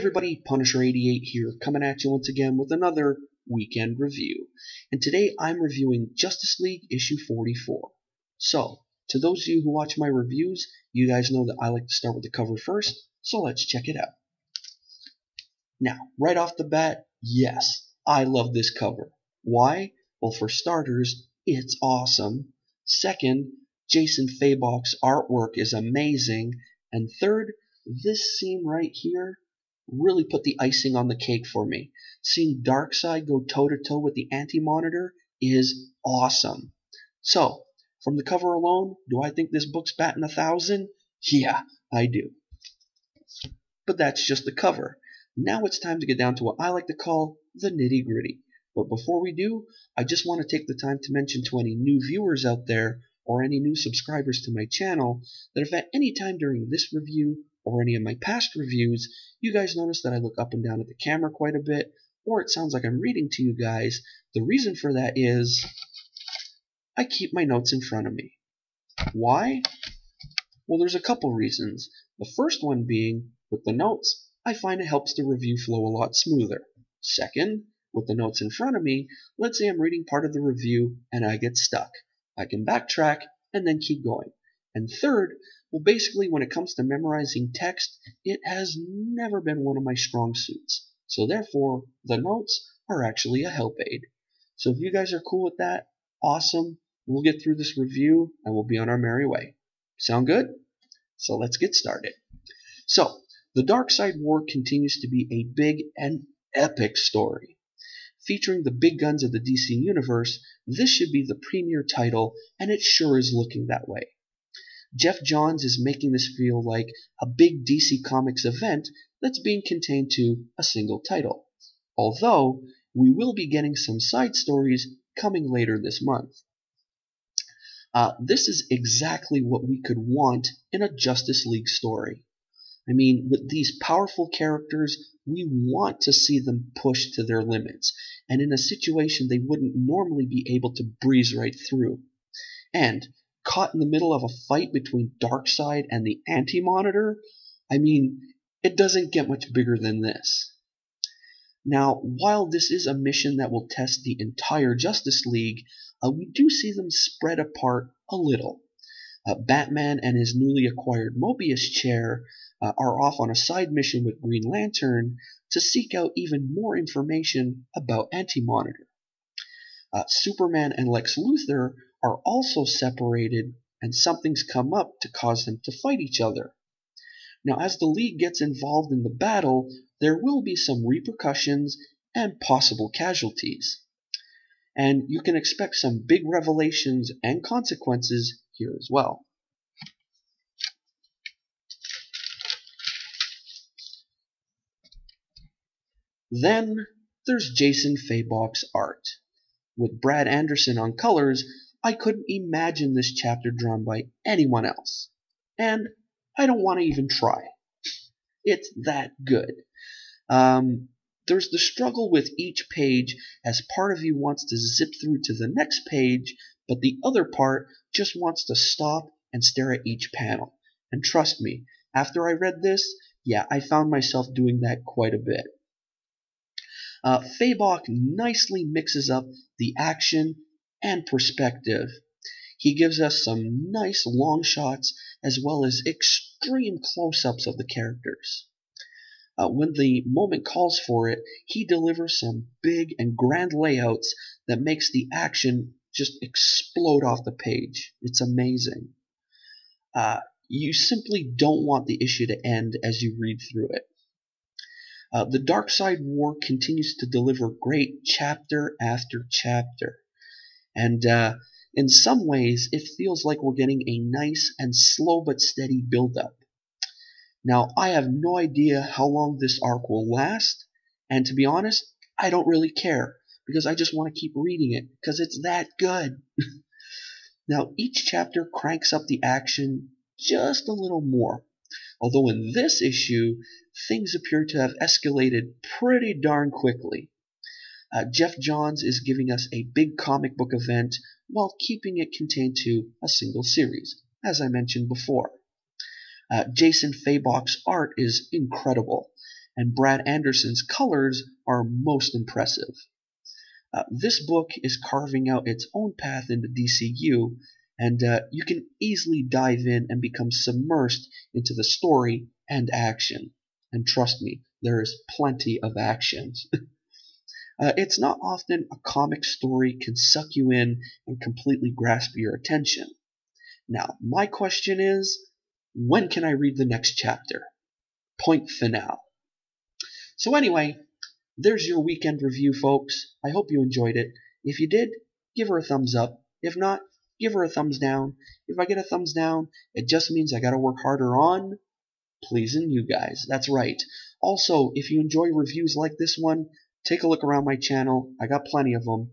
everybody, Punisher88 here, coming at you once again with another weekend review. And today I'm reviewing Justice League issue 44. So, to those of you who watch my reviews, you guys know that I like to start with the cover first, so let's check it out. Now, right off the bat, yes, I love this cover. Why? Well, for starters, it's awesome. Second, Jason Fabok's artwork is amazing. And third, this scene right here really put the icing on the cake for me. Seeing Darkseid go toe-to-toe with the Anti-Monitor is awesome. So, from the cover alone, do I think this book's batting 1,000? Yeah, I do. But that's just the cover. Now it's time to get down to what I like to call the nitty-gritty. But before we do, I just want to take the time to mention to any new viewers out there or any new subscribers to my channel that if at any time during this review or any of my past reviews you guys notice that I look up and down at the camera quite a bit, or it sounds like I'm reading to you guys, the reason for that is I keep my notes in front of me. Why? Well, there's a couple reasons. The first one being, with the notes, I find it helps the review flow a lot smoother. Second, with the notes in front of me, let's say I'm reading part of the review and I get stuck. I can backtrack and then keep going. And third, well, basically when it comes to memorizing text, it has never been one of my strong suits. So therefore, the notes are actually a help aid. So if you guys are cool with that, awesome. We'll get through this review and we'll be on our merry way. Sound good? So let's get started. So, the Darkseid War continues to be a big and epic story. Featuring the big guns of the DC Universe, this should be the premier title, and it sure is looking that way. Jeff Johns is making this feel like a big DC Comics event that's being contained to a single title. Although, we will be getting some side stories coming later this month. This is exactly what we could want in a Justice League story. I mean, with these powerful characters, we want to see them pushed to their limits, and in a situation they wouldn't normally be able to breeze right through. And, caught in the middle of a fight between Darkseid and the Anti-Monitor, I mean, it doesn't get much bigger than this. Now, while this is a mission that will test the entire Justice League, we do see them spread apart a little. Batman and his newly acquired Mobius chair are off on a side mission with Green Lantern to seek out even more information about Anti-Monitor. Superman and Lex Luthor are also separated, and something's come up to cause them to fight each other. Now, as the League gets involved in the battle, there will be some repercussions and possible casualties. And you can expect some big revelations and consequences here as well. Then there's Jason Fabok's art. With Brad Anderson on colors, I couldn't imagine this chapter drawn by anyone else. And I don't want to even try. It's that good. There's the struggle with each page as part of you wants to zip through to the next page, but the other part just wants to stop and stare at each panel. And trust me, after I read this, yeah, I found myself doing that quite a bit. Fabok nicely mixes up the action and perspective. He gives us some nice long shots as well as extreme close-ups of the characters. When the moment calls for it, he delivers some big and grand layouts that makes the action just explode off the page. It's amazing. You simply don't want the issue to end as you read through it. The Darkseid War continues to deliver great chapter after chapter. And in some ways, it feels like we're getting a nice and slow but steady build-up. Now, I have no idea how long this arc will last, and to be honest, I don't really care, because I just want to keep reading it, because it's that good. Now, each chapter cranks up the action just a little more, although in this issue, things appear to have escalated pretty darn quickly. Jeff Johns is giving us a big comic book event while keeping it contained to a single series, as I mentioned before. Jason Fabok's art is incredible, and Brad Anderson's colors are most impressive. This book is carving out its own path in the DCU, and you can easily dive in and become submersed into the story and action. And trust me, there is plenty of action. It's not often a comic story can suck you in and completely grasp your attention. Now, my question is, when can I read the next chapter? Point final. So anyway, there's your weekend review, folks. I hope you enjoyed it. If you did, give her a thumbs up. If not, give her a thumbs down. If I get a thumbs down, it just means I gotta work harder on pleasing you guys. That's right. Also, if you enjoy reviews like this one, take a look around my channel. I got plenty of them.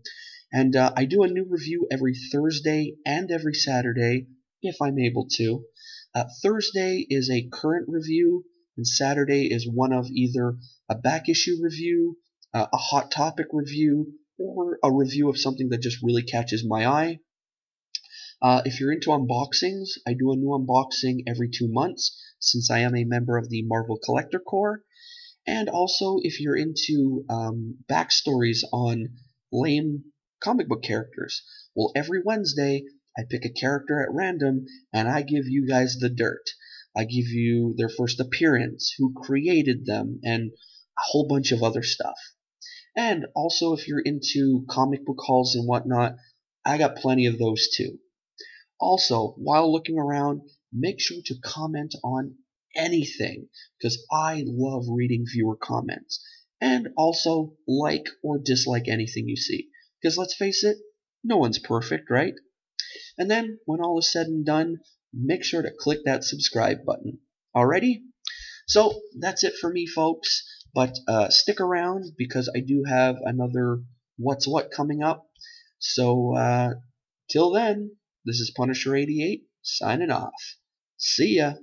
And I do a new review every Thursday and every Saturday, if I'm able to. Thursday is a current review, and Saturday is one of either a back issue review, a hot topic review, or a review of something that just really catches my eye. If you're into unboxings, I do a new unboxing every 2 months, since I am a member of the Marvel Collector Corps. And also, if you're into backstories on lame comic book characters, well, every Wednesday, I pick a character at random, and I give you guys the dirt. I give you their first appearance, who created them, and a whole bunch of other stuff. And also, if you're into comic book hauls and whatnot, I got plenty of those too. Also, while looking around, make sure to comment on anything, because I love reading viewer comments. And also, like or dislike anything you see, because let's face it, no one's perfect, right? And then, when all is said and done, make sure to click that subscribe button. Alrighty? So, that's it for me, folks. But stick around, because I do have another What's What coming up. So, till then, this is Punisher 88, signing off. See ya!